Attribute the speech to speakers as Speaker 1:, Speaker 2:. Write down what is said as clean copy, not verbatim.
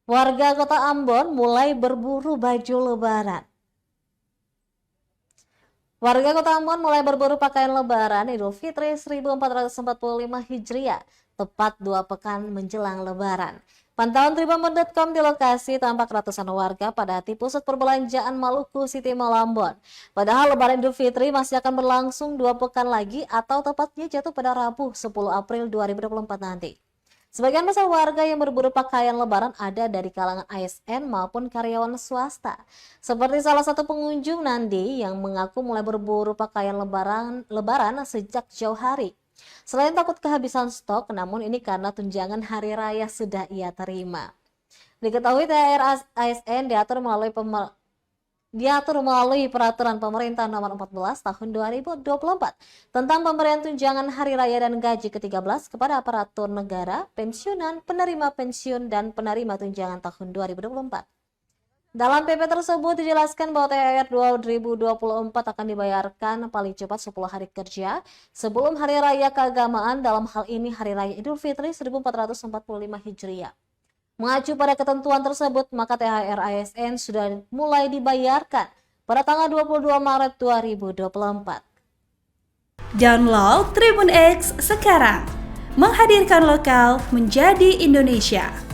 Speaker 1: Warga Kota Ambon mulai berburu baju Lebaran. Warga Kota Ambon mulai berburu pakaian Lebaran Idul Fitri 1445 Hijriah, tepat 2 pekan menjelang Lebaran. Pantauan Tribunnews.com di lokasi tampak ratusan warga padati pusat perbelanjaan Maluku City Mall Ambon. Padahal Lebaran Idul Fitri masih akan berlangsung 2 pekan lagi atau tepatnya jatuh pada Rabu 10 April 2024 nanti. Sebagian besar warga yang berburu pakaian Lebaran ada dari kalangan ASN maupun karyawan swasta. Seperti salah satu pengunjung Nandi yang mengaku mulai berburu pakaian Lebaran sejak jauh hari. Selain takut kehabisan stok, namun ini karena tunjangan hari raya sudah ia terima. Diketahui THR ASN diatur melalui Peraturan Pemerintah Nomor 14 Tahun 2024 tentang pemberian tunjangan hari raya dan gaji ke-13 kepada aparatur negara, pensiunan, penerima pensiun, dan penerima tunjangan tahun 2024. Dalam PP tersebut dijelaskan bahwa THR 2024 akan dibayarkan paling cepat 10 hari kerja sebelum Hari Raya Keagamaan, dalam hal ini Hari Raya Idul Fitri 1445 Hijriah. Mengacu pada ketentuan tersebut, maka THR ASN sudah mulai dibayarkan pada tanggal 22 Maret 2024.
Speaker 2: Download Tribun X sekarang, menghadirkan lokal menjadi Indonesia.